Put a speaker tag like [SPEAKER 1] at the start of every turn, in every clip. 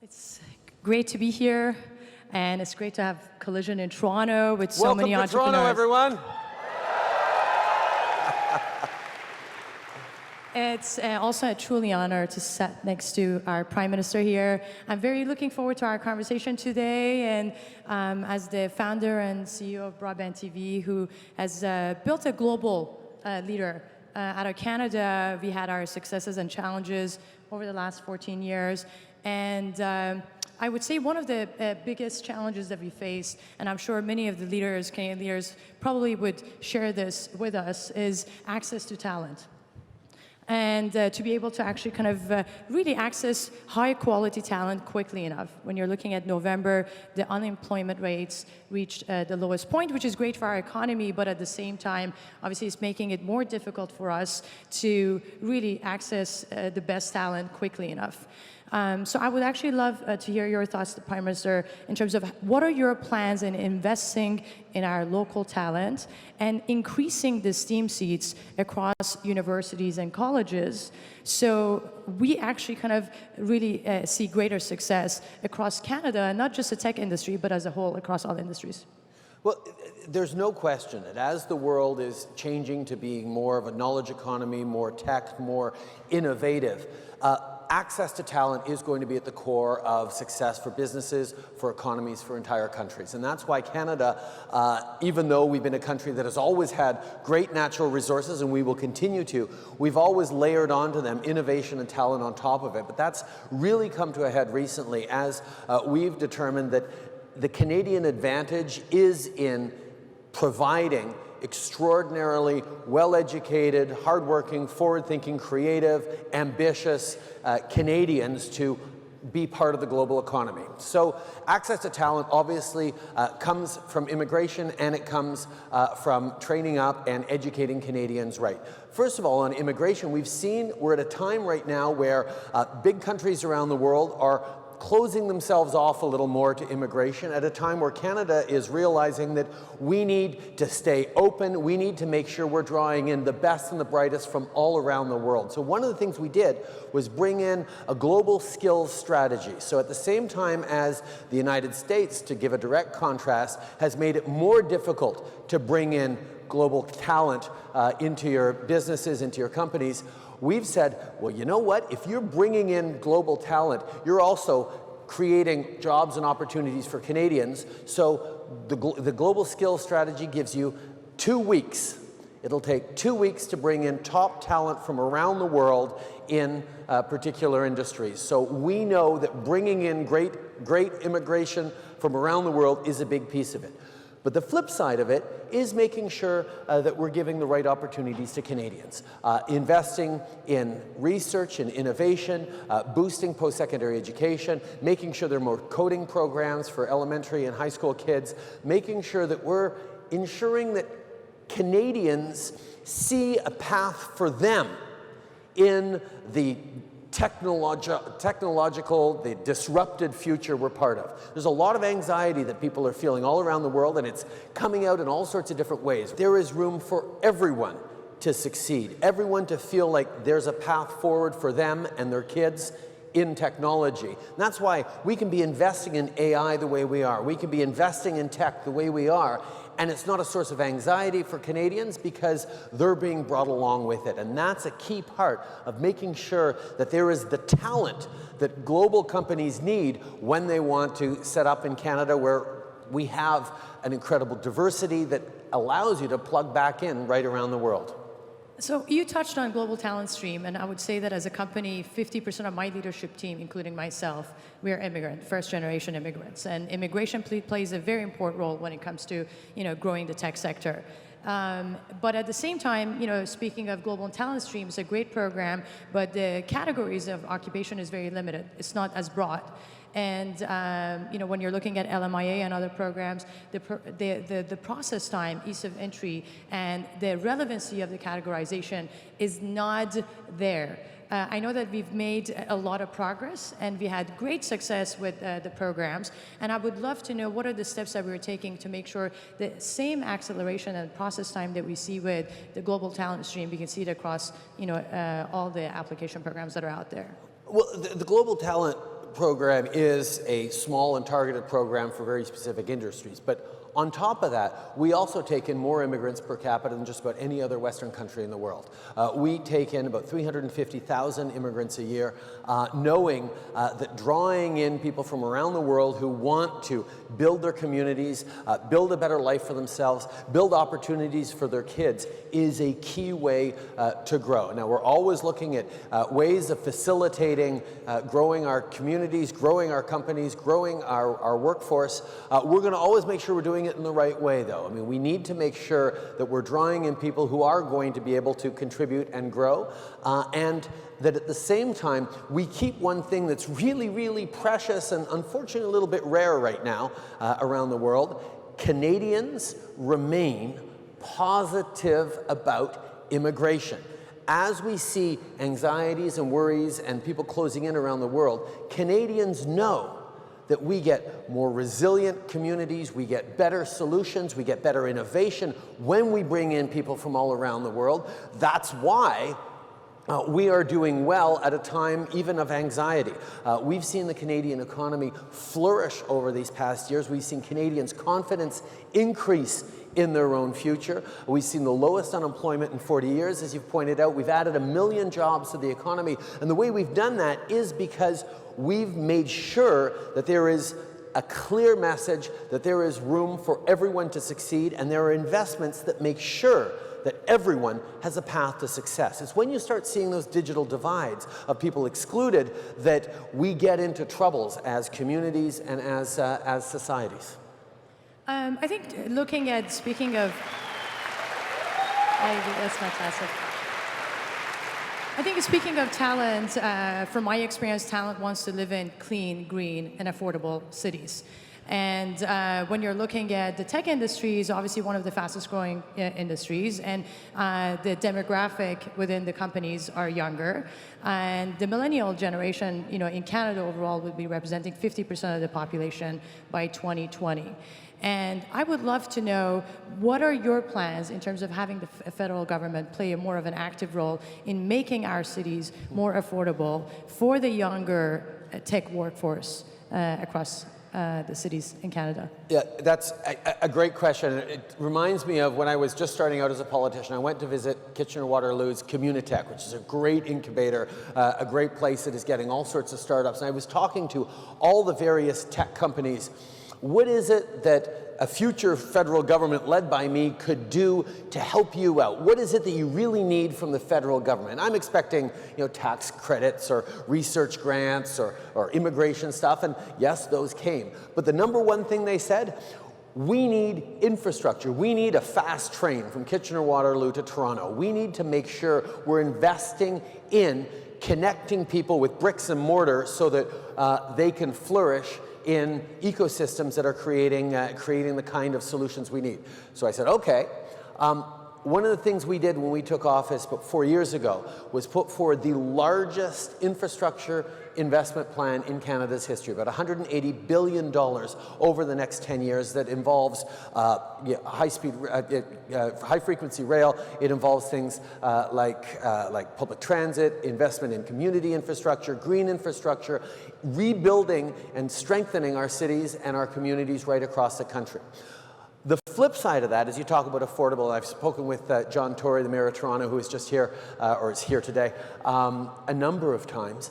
[SPEAKER 1] It's great to be here, and it's great to have Collision in Toronto with so many entrepreneurs.
[SPEAKER 2] Welcome to Toronto, everyone.
[SPEAKER 1] It's also a truly honor to sit next to our Prime Minister here. I'm very looking forward to our conversation today, and as the founder and CEO of Broadband TV, who has built a global leader out of Canada, we had our successes and challenges over the last 14 years. And I would say one of the biggest challenges that we face, and I'm sure many of the leaders, Canadian leaders, probably would share this with us, is access to talent. And to be able to actually kind of really access high quality talent quickly enough. When you're looking at November, the unemployment rates reached the lowest point, which is great for our economy, but at the same time, obviously it's making it more difficult for us to really access the best talent quickly enough. So I would actually love to hear your thoughts, Prime Minister, in terms of what are your plans in investing in our local talent and increasing the STEAM seats across universities and colleges, so we actually kind of really see greater success across Canada, not just the tech industry, but as a whole across all industries.
[SPEAKER 2] Well, there's no question that as the world is changing to being more of a knowledge economy, more tech, more innovative, access to talent is going to be at the core of success for businesses, for economies, for entire countries. And that's why Canada, even though we've been a country that has always had great natural resources, and we will continue to, we've always layered onto them innovation and talent on top of it. But that's really come to a head recently as we've determined that the Canadian advantage is in providing extraordinarily well-educated, hardworking, forward-thinking, creative, ambitious Canadians to be part of the global economy. So access to talent obviously comes from immigration, and it comes from training up and educating Canadians right. First of all, on immigration, we've seen we're at a time right now where big countries around the world are closing themselves off a little more to immigration at a time where Canada is realizing that we need to stay open, we need to make sure we're drawing in the best and the brightest from all around the world. So one of the things we did was bring in a global skills strategy. So at the same time as the United States, to give a direct contrast, has made it more difficult to bring in global talent into your businesses, into your companies, we've said, well, you know what? If you're bringing in global talent, you're also creating jobs and opportunities for Canadians. So the global skills strategy gives you 2 weeks. It'll take 2 weeks to bring in top talent from around the world in particular industries. So we know that bringing in great immigration from around the world is a big piece of it. But the flip side of it is making sure that we're giving the right opportunities to Canadians. Investing in research and innovation, boosting post-secondary education, making sure there are more coding programs for elementary and high school kids, making sure that we're ensuring that Canadians see a path for them in the technological, the disrupted future we're part of. There's a lot of anxiety that people are feeling all around the world, and it's coming out in all sorts of different ways. There is room for everyone to succeed, everyone to feel like there's a path forward for them and their kids in technology. And that's why we can be investing in AI the way we are. We can be investing in tech the way we are. And it's not a source of anxiety for Canadians because they're being brought along with it. And that's a key part of making sure that there is the talent that global companies need when they want to set up in Canada, where we have an incredible diversity that allows you to plug back in right around the world.
[SPEAKER 1] So you touched on global talent stream, and I would say that as a company, 50% of my leadership team, including myself, we are immigrant, first-generation immigrants, and immigration plays a very important role when it comes to, growing the tech sector. But at the same time, speaking of global talent stream, it's a great program, but the categories of occupation is very limited. It's not as broad. And when you're looking at LMIA and other programs, the process time, ease of entry, and the relevancy of the categorization is not there. I know that we've made a lot of progress, and we had great success with the programs, and I would love to know what are the steps that we're taking to make sure the same acceleration and process time that we see with the global talent stream, we can see it across all the application programs that are out there.
[SPEAKER 2] Well, the global talent program is a small and targeted program for very specific industries, but on top of that, we also take in more immigrants per capita than just about any other Western country in the world. We take in about 350,000 immigrants a year, knowing that drawing in people from around the world who want to build their communities, build a better life for themselves, build opportunities for their kids is a key way to grow. Now, we're always looking at ways of facilitating growing our communities, growing our companies, growing our workforce. We're going to always make sure we're doing it in the right way, though. I mean, we need to make sure that we're drawing in people who are going to be able to contribute and grow, and that at the same time, we keep one thing that's really, really precious and unfortunately a little bit rare right now around the world. Canadians remain positive about immigration. As we see anxieties and worries and people closing in around the world, Canadians know that we get more resilient communities, we get better solutions, we get better innovation when we bring in people from all around the world. That's why we are doing well at a time even of anxiety. We've seen the Canadian economy flourish over these past years. We've seen Canadians' confidence increase in their own future. We've seen the lowest unemployment in 40 years, as you've pointed out. We've added 1 million jobs to the economy. And the way we've done that is because we've made sure that there is a clear message that there is room for everyone to succeed, and there are investments that make sure that everyone has a path to success. It's when you start seeing those digital divides of people excluded that we get into troubles as communities and as societies.
[SPEAKER 1] I think speaking of, that's fantastic. I think speaking of talent, from my experience, talent wants to live in clean, green, and affordable cities. And when you're looking at the tech industry, is obviously one of the fastest growing industries, and the demographic within the companies are younger. And the millennial generation, in Canada overall, would be representing 50% of the population by 2020. And I would love to know, what are your plans in terms of having the federal government play more of an active role in making our cities more affordable for the younger tech workforce across the cities in Canada?
[SPEAKER 2] Yeah, that's a great question. It reminds me of when I was just starting out as a politician. I went to visit Kitchener-Waterloo's Communitech, which is a great incubator, a great place that is getting all sorts of startups. And I was talking to all the various tech companies. What is it that a future federal government led by me could do to help you out? What is it that you really need from the federal government? I'm expecting, tax credits or research grants or immigration stuff, and yes, those came. But the number one thing they said, we need infrastructure. We need a fast train from Kitchener-Waterloo to Toronto. We need to make sure we're investing in connecting people with bricks and mortar so that they can flourish in ecosystems that are creating the kind of solutions we need. So I said, okay. One of the things we did when we took office about 4 years ago was put forward the largest infrastructure investment plan in Canada's history, about $180 billion over the next 10 years that involves high-frequency rail. It involves things like public transit, investment in community infrastructure, green infrastructure, rebuilding and strengthening our cities and our communities right across the country. The flip side of that is you talk about affordable. I've spoken with John Tory, the Mayor of Toronto, who is just here, or is here today, a number of times.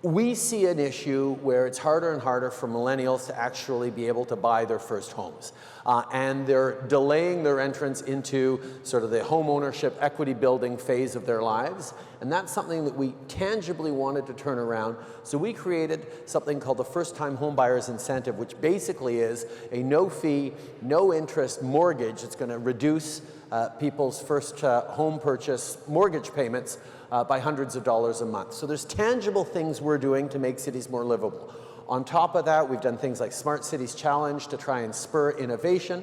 [SPEAKER 2] We see an issue where it's harder and harder for millennials to actually be able to buy their first homes. And they're delaying their entrance into sort of the home ownership equity building phase of their lives. And that's something that we tangibly wanted to turn around. So we created something called the First-Time Homebuyers Incentive, which basically is a no-fee, no-interest mortgage. It's going to reduce people's first home purchase mortgage payments by hundreds of dollars a month. So there's tangible things we're doing to make cities more livable. On top of that, we've done things like Smart Cities Challenge to try and spur innovation,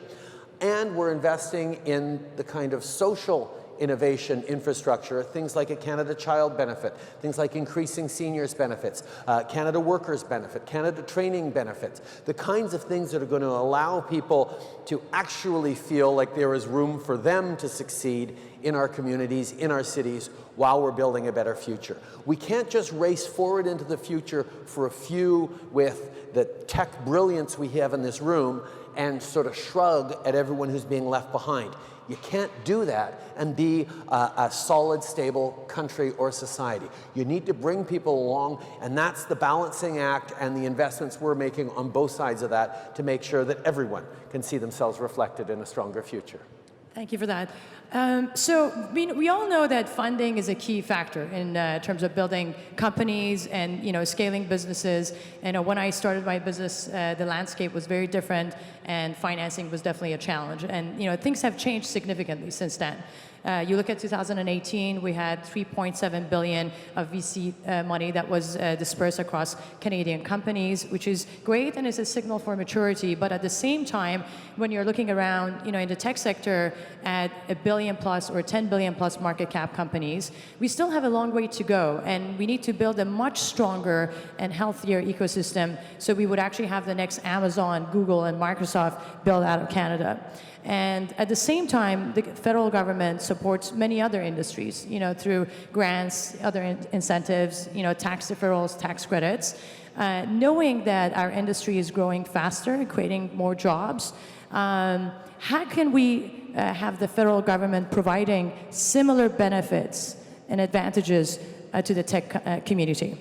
[SPEAKER 2] and we're investing in the kind of social innovation infrastructure, things like a Canada Child Benefit, things like increasing seniors benefits, Canada Workers Benefit, Canada Training Benefits, the kinds of things that are going to allow people to actually feel like there is room for them to succeed in our communities, in our cities, while we're building a better future. We can't just race forward into the future for a few with the tech brilliance we have in this room and sort of shrug at everyone who's being left behind. You can't do that and be a solid, stable country or society. You need to bring people along, and that's the balancing act and the investments we're making on both sides of that to make sure that everyone can see themselves reflected in a stronger future.
[SPEAKER 1] Thank you for that. So we all know that funding is a key factor in terms of building companies and scaling businesses. And when I started my business, the landscape was very different, and financing was definitely a challenge. And things have changed significantly since then. You look at 2018, we had $3.7 billion of VC money that was dispersed across Canadian companies, which is great and is a signal for maturity. But at the same time, when you're looking around, in the tech sector at $1 billion plus or $10 billion plus market cap companies, we still have a long way to go, and we need to build a much stronger and healthier ecosystem so we would actually have the next Amazon, Google, and Microsoft built out of Canada. And at the same time, the federal government supports many other industries, through grants, other incentives, tax deferrals, tax credits. Knowing that our industry is growing faster and creating more jobs, how can we have the federal government providing similar benefits and advantages to the tech community?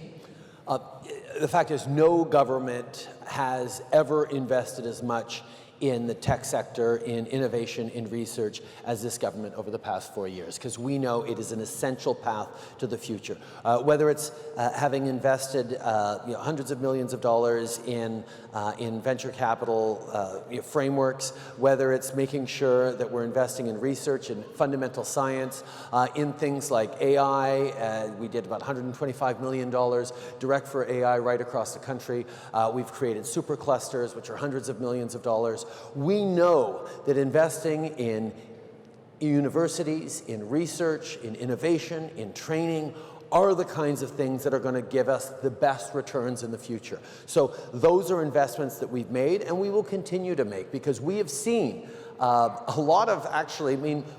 [SPEAKER 2] The fact is, no government has ever invested as much in the tech sector, in innovation, in research, as this government over the past 4 years, because we know it is an essential path to the future. Whether it's having invested hundreds of millions of dollars in venture capital frameworks, whether it's making sure that we're investing in research and fundamental science, in things like AI. We did about $125 million direct for AI right across the country. We've created superclusters, which are hundreds of millions of dollars. We know that investing in universities, in research, in innovation, in training are the kinds of things that are going to give us the best returns in the future. So those are investments that we've made and we will continue to make, because we have seen a lot of,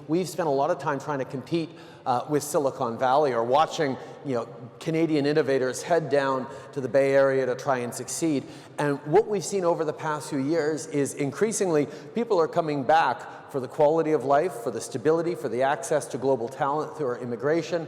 [SPEAKER 2] we've spent a lot of time trying to compete with Silicon Valley, or watching Canadian innovators head down to the Bay Area to try and succeed. And what we've seen over the past few years is increasingly people are coming back for the quality of life, for the stability, for the access to global talent through our immigration,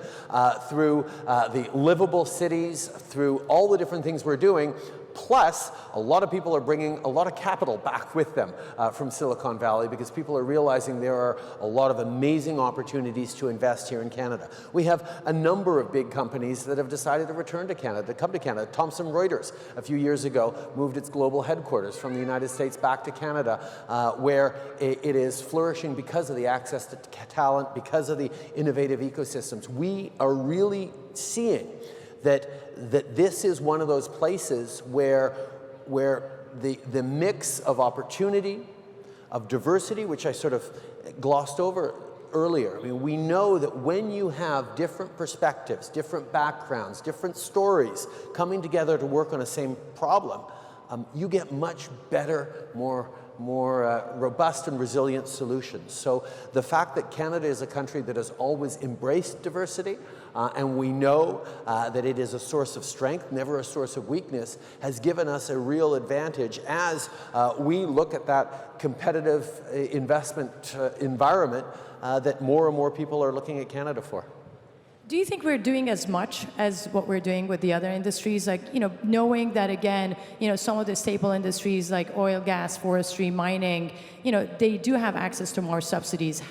[SPEAKER 2] through the livable cities, through all the different things we're doing. Plus, a lot of people are bringing a lot of capital back with them from Silicon Valley, because people are realizing there are a lot of amazing opportunities to invest here in Canada. We have a number of big companies that have decided to return to Canada, to come to Canada. Thomson Reuters, a few years ago, moved its global headquarters from the United States back to Canada, where it is flourishing because of the access to talent, because of the innovative ecosystems. We are really seeing that this is one of those places where the mix of opportunity, of diversity, which I sort of glossed over earlier. We know that when you have different perspectives, different backgrounds, different stories coming together to work on a same problem, you get much better, more robust and resilient solutions. So the fact that Canada is a country that has always embraced diversity, and we know that it is a source of strength, never a source of weakness, has given us a real advantage as we look at that competitive investment environment that more and more people are looking at Canada for.
[SPEAKER 1] Do you think we're doing as much as what we're doing with the other industries? Like, knowing that, again, some of the staple industries like oil, gas, forestry, mining, they do have access to more subsidies.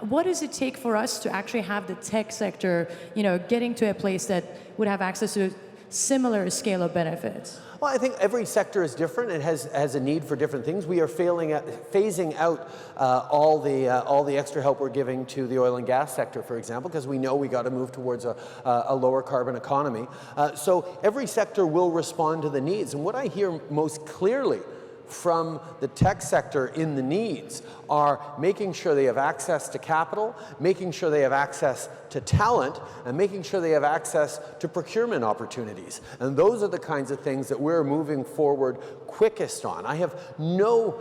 [SPEAKER 1] What does it take for us to actually have the tech sector, getting to a place that would have access to similar scale of benefits?
[SPEAKER 2] Well, I think every sector is different and has a need for different things. We are phasing out all the extra help we're giving to the oil and gas sector, for example, because we know we got to move towards a lower carbon economy. So every sector will respond to the needs. And what I hear most clearly from the tech sector in the needs are making sure they have access to capital, making sure they have access to talent, and making sure they have access to procurement opportunities. And those are the kinds of things that we're moving forward quickest on. I have no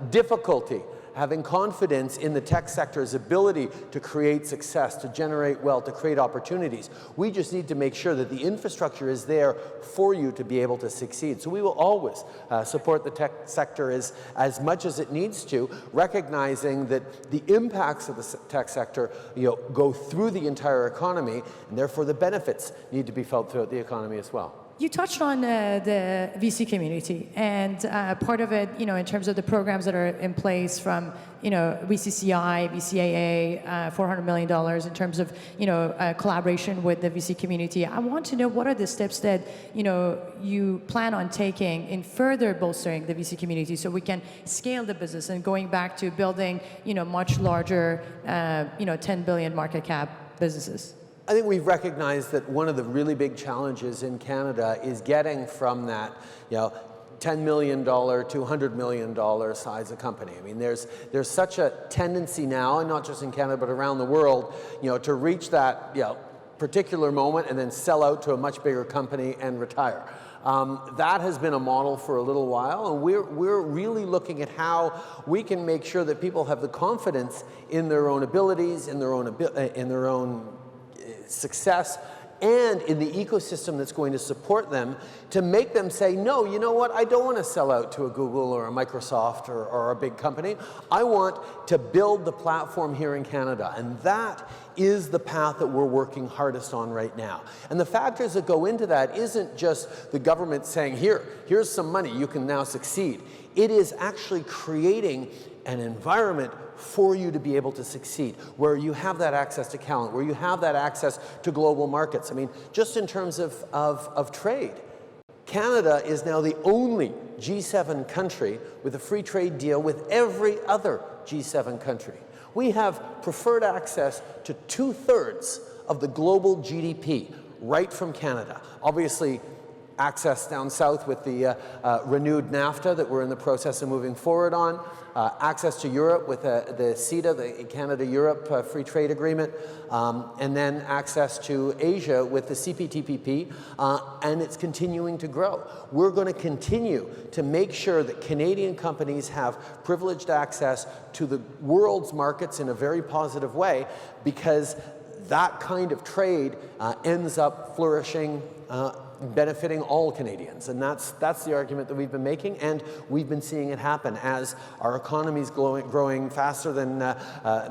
[SPEAKER 2] difficulty having confidence in the tech sector's ability to create success, to generate wealth, to create opportunities. We just need to make sure that the infrastructure is there for you to be able to succeed. So we will always support the tech sector as much as it needs to, recognizing that the impacts of the tech sector go through the entire economy, and therefore the benefits need to be felt throughout the economy as well.
[SPEAKER 1] You touched on the VC community, and part of it, in terms of the programs that are in place from, VCCI, VCAA, $400 million in terms of, collaboration with the VC community. I want to know what are the steps that, you plan on taking in further bolstering the VC community so we can scale the business and going back to building, much larger, 10 billion market cap businesses.
[SPEAKER 2] I think we've recognized that one of the really big challenges in Canada is getting from that, $10 million to $100 million size of company. I mean, there's such a tendency now, and not just in Canada but around the world, to reach that, particular moment and then sell out to a much bigger company and retire. That has been a model for a little while, and we're really looking at how we can make sure that people have the confidence in their own abilities, in their own success, and in the ecosystem that's going to support them, to make them say, no, you know what, I don't want to sell out to a Google or a Microsoft or a big company. I want to build the platform here in Canada, and that is the path that we're working hardest on right now. And the factors that go into that isn't just the government saying, here's some money, you can now succeed. It is actually creating an environment for you to be able to succeed, where you have that access to talent, where you have that access to global markets. I mean, just in terms of trade, Canada is now the only G7 country with a free trade deal with every other G7 country. We have preferred access to 2/3 of the global GDP right from Canada. Obviously, access down south with the renewed NAFTA that we're in the process of moving forward on, access to Europe with the CETA, the Canada-Europe Free Trade Agreement, and then access to Asia with the CPTPP, and it's continuing to grow. We're going to continue to make sure that Canadian companies have privileged access to the world's markets in a very positive way, because that kind of trade ends up flourishing, benefiting all Canadians. And that's the argument that we've been making, and we've been seeing it happen as our economy is growing faster than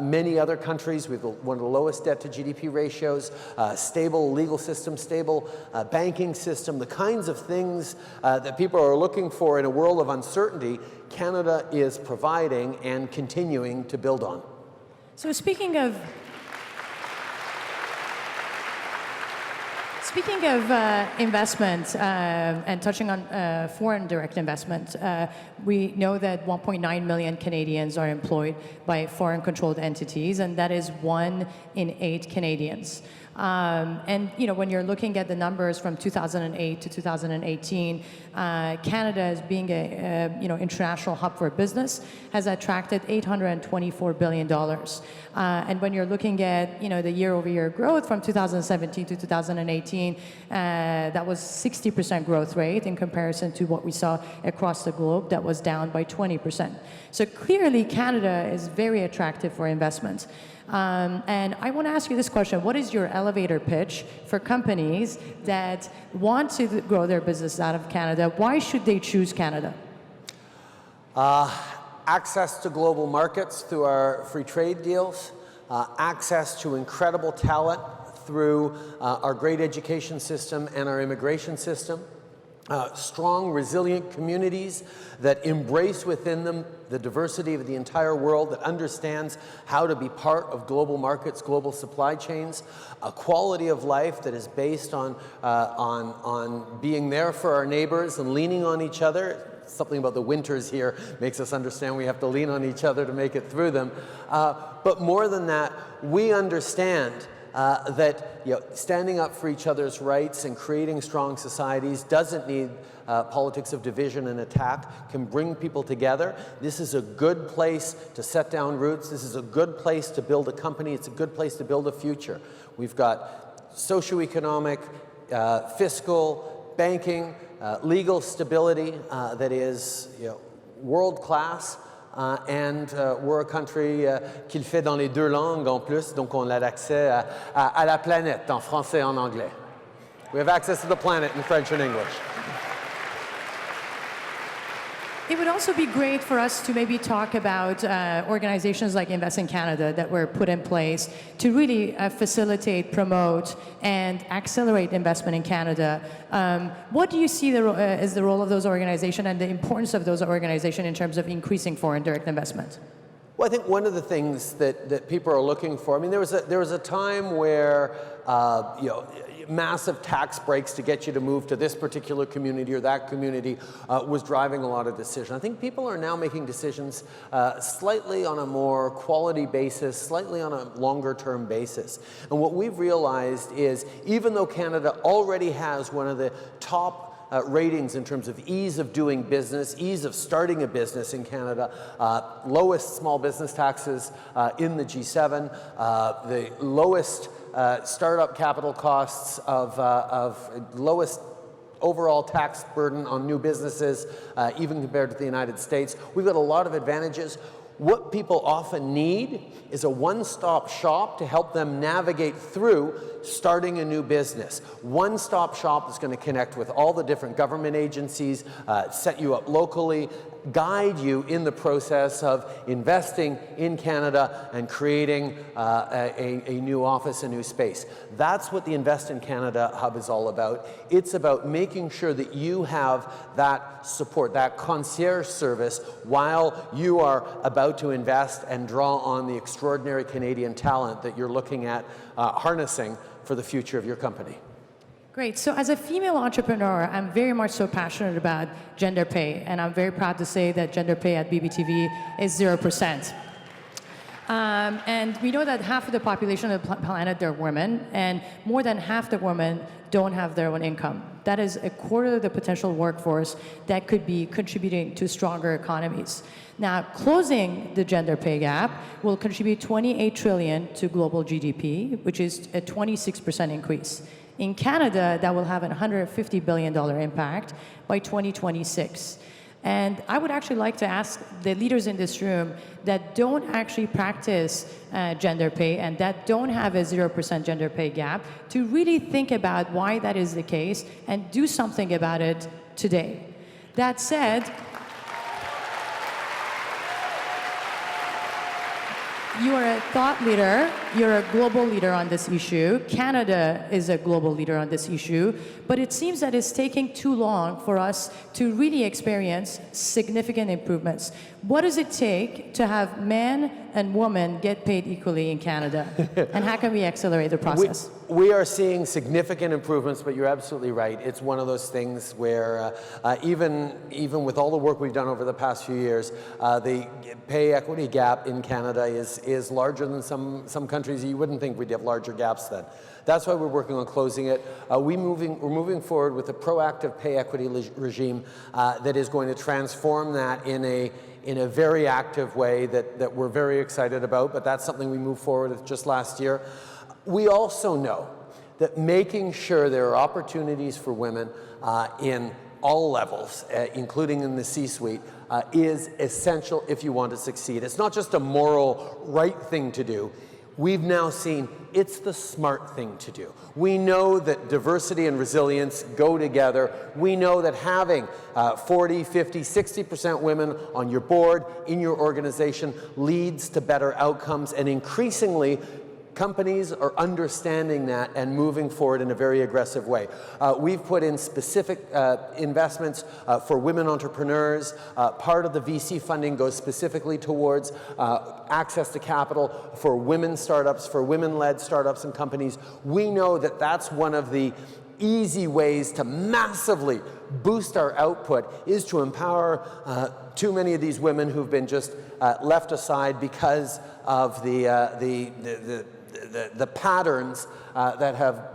[SPEAKER 2] many other countries. We have one of the lowest debt to GDP ratios, stable legal system, stable banking system, the kinds of things that people are looking for in a world of uncertainty. Canada is providing and continuing to build on.
[SPEAKER 1] So speaking of investment and touching on foreign direct investment, we know that 1.9 million Canadians are employed by foreign-controlled entities, and that is 1 in 8 Canadians. And when you're looking at the numbers from 2008 to 2018, Canada, as being a international hub for business, has attracted $824 billion. And when you're looking at the year-over-year growth from 2017 to 2018, that was 60% growth rate in comparison to what we saw across the globe that was down by 20%. So clearly, Canada is very attractive for investment. And I want to ask you this question. What is your elevator pitch for companies that want to grow their business out of Canada? Why should they choose Canada?
[SPEAKER 2] Access to global markets through our free trade deals, access to incredible talent through our great education system and our immigration system, strong, resilient communities that embrace within them the diversity of the entire world, that understands how to be part of global markets, global supply chains, a quality of life that is based on being there for our neighbors and leaning on each other. Something about the winters here makes us understand we have to lean on each other to make it through them. But more than that, we understand that standing up for each other's rights and creating strong societies doesn't need politics of division and attack, can bring people together. This is a good place to set down roots. This is a good place to build a company. It's a good place to build a future. We've got socioeconomic, fiscal, banking, legal stability that is world-class. and we're a country qui le fait dans les deux langues en plus, donc on a l'accès à la planète en français et en anglais. We have access to the planet in French and English.
[SPEAKER 1] It would also be great for us to maybe talk about organizations like Invest in Canada that were put in place to really facilitate, promote, and accelerate investment in Canada. What do you see as the role of those organizations and the importance of those organizations in terms of increasing foreign direct investment?
[SPEAKER 2] Well, I think one of the things that people are looking for, I mean, there was a time where, massive tax breaks to get you to move to this particular community or that community was driving a lot of decision. I think people are now making decisions slightly on a more quality basis, slightly on a longer term basis. And what we've realized is, even though Canada already has one of the top ratings in terms of ease of doing business, ease of starting a business in Canada, lowest small business taxes in the G7, the lowest startup capital costs of lowest overall tax burden on new businesses, even compared to the United States. We've got a lot of advantages. What people often need is a one-stop shop to help them navigate through starting a new business. One-stop shop is going to connect with all the different government agencies, set you up locally, guide you in the process of investing in Canada and creating a new office, a new space. That's what the Invest in Canada Hub is all about. It's about making sure that you have that support, that concierge service, while you are about to invest and draw on the extraordinary Canadian talent that you're looking at harnessing for the future of your company.
[SPEAKER 1] Great. So as a female entrepreneur, I'm very much so passionate about gender pay, and I'm very proud to say that gender pay at BBTV is 0%. And we know that half of the population of the planet are women, and more than half the women don't have their own income. That is a quarter of the potential workforce that could be contributing to stronger economies. Now, closing the gender pay gap will contribute $28 trillion to global GDP, which is a 26% increase. In Canada, that will have a $150 billion impact by 2026. And I would actually like to ask the leaders in this room that don't actually practice gender pay and that don't have a 0% gender pay gap to really think about why that is the case and do something about it today. That said, you are a thought leader, you're a global leader on this issue. Canada is a global leader on this issue, but it seems that it's taking too long for us to really experience significant improvements. What does it take to have men and women get paid equally in Canada? And how can we accelerate the process?
[SPEAKER 2] We are seeing significant improvements, but you're absolutely right. It's one of those things where even with all the work we've done over the past few years, the pay equity gap in Canada is larger than some countries. You wouldn't think we'd have larger gaps then. That's why we're working on closing it. We're moving forward with a proactive pay equity regime that is going to transform that in a very active way that we're very excited about, but that's something we moved forward with just last year. We also know that making sure there are opportunities for women in all levels, including in the C-suite, is essential if you want to succeed. It's not just a moral right thing to do. We've now seen it's the smart thing to do. We know that diversity and resilience go together. We know that having 40, 50, 60% women on your board, in your organization, leads to better outcomes, and increasingly, companies are understanding that and moving forward in a very aggressive way. We've put in specific investments for women entrepreneurs. Part of the VC funding goes specifically towards access to capital for women startups, for women-led startups and companies. We know that that's one of the easy ways to massively boost our output is to empower too many of these women who've been just left aside because of the patterns that have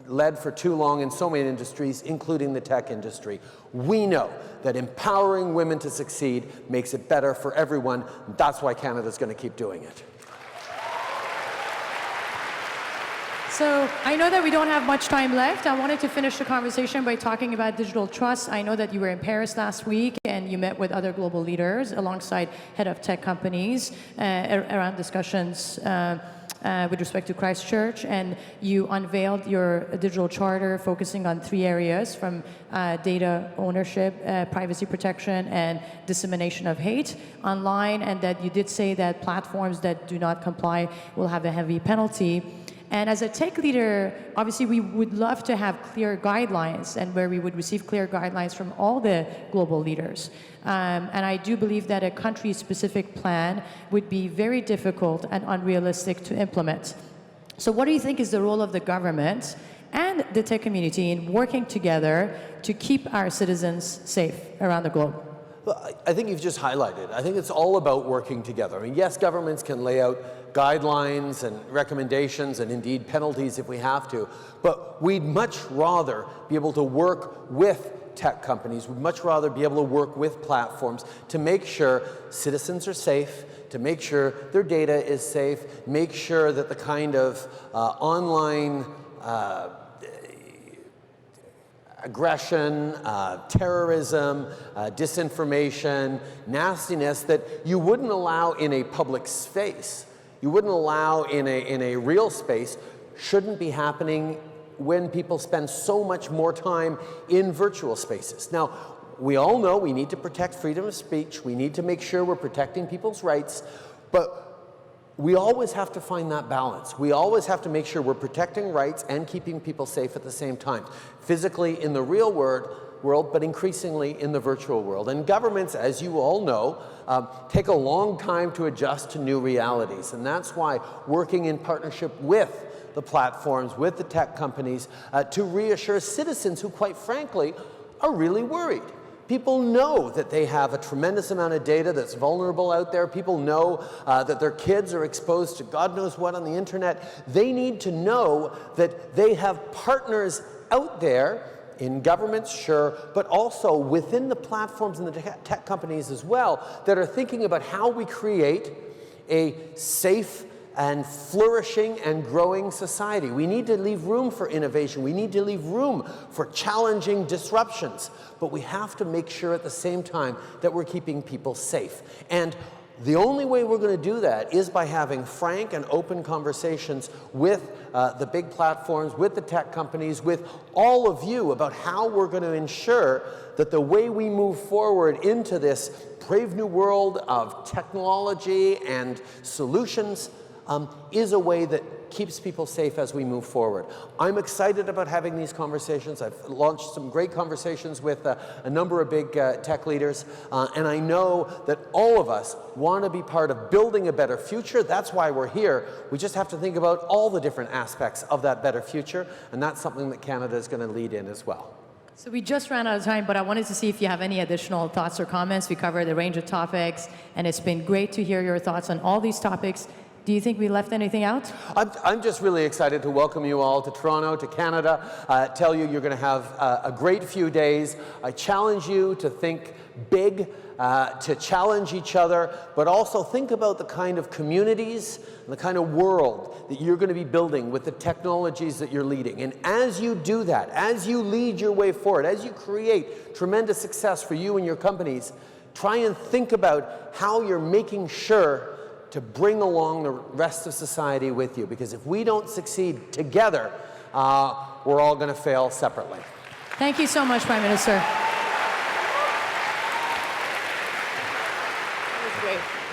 [SPEAKER 2] led for too long in so many industries, including the tech industry. We know that empowering women to succeed makes it better for everyone. That's why Canada's going to keep doing it.
[SPEAKER 1] So I know that we don't have much time left. I wanted to finish the conversation by talking about digital trust. I know that you were in Paris last week and you met with other global leaders alongside head of tech companies around discussions with respect to Christchurch, and you unveiled your digital charter focusing on 3 areas, from data ownership, privacy protection, and dissemination of hate online, and that you did say that platforms that do not comply will have a heavy penalty. And as a tech leader, obviously we would love to have clear guidelines, and where we would receive clear guidelines from all the global leaders. And I do believe that a country-specific plan would be very difficult and unrealistic to implement. So what do you think is the role of the government and the tech community in working together to keep our citizens safe around the globe?
[SPEAKER 2] Well, I think you've just highlighted. I think it's all about working together. I mean, yes, governments can lay out guidelines and recommendations and indeed penalties if we have to, but we'd much rather be able to work with tech companies. We'd much rather be able to work with platforms to make sure citizens are safe, to make sure their data is safe, make sure that the kind of online aggression, terrorism, disinformation, nastiness that you wouldn't allow in a public space, you wouldn't allow in a real space, shouldn't be happening when people spend so much more time in virtual spaces. Now, we all know we need to protect freedom of speech, we need to make sure we're protecting people's rights, but we always have to find that balance. We always have to make sure we're protecting rights and keeping people safe at the same time. Physically in the real world, but increasingly in the virtual world. And governments, as you all know, take a long time to adjust to new realities. And that's why working in partnership with the platforms, with the tech companies, to reassure citizens who, quite frankly, are really worried. People know that they have a tremendous amount of data that's vulnerable out there. People know that their kids are exposed to God knows what on the internet. They need to know that they have partners out there, in governments, sure, but also within the platforms and the tech companies as well, that are thinking about how we create a safe and flourishing and growing society. We need to leave room for innovation. We need to leave room for challenging disruptions. But we have to make sure at the same time that we're keeping people safe. And the only way we're going to do that is by having frank and open conversations with the big platforms, with the tech companies, with all of you about how we're going to ensure that the way we move forward into this brave new world of technology and solutions is a way that keeps people safe as we move forward. I'm excited about having these conversations. I've launched some great conversations with a number of big tech leaders, and I know that all of us want to be part of building a better future. That's why we're here. We just have to think about all the different aspects of that better future, and that's something that Canada is going to lead in as well.
[SPEAKER 1] So we just ran out of time, but I wanted to see if you have any additional thoughts or comments. We covered a range of topics, and it's been great to hear your thoughts on all these topics. Do you think we left anything out?
[SPEAKER 2] I'm just really excited to welcome you all to Toronto, to Canada, tell you you're going to have a great few days. I challenge you to think big, to challenge each other, but also think about the kind of communities and the kind of world that you're going to be building with the technologies that you're leading. And as you do that, as you lead your way forward, as you create tremendous success for you and your companies, try and think about how you're making sure to bring along the rest of society with you. Because if we don't succeed together, we're all going to fail separately.
[SPEAKER 1] Thank you so much, Prime Minister.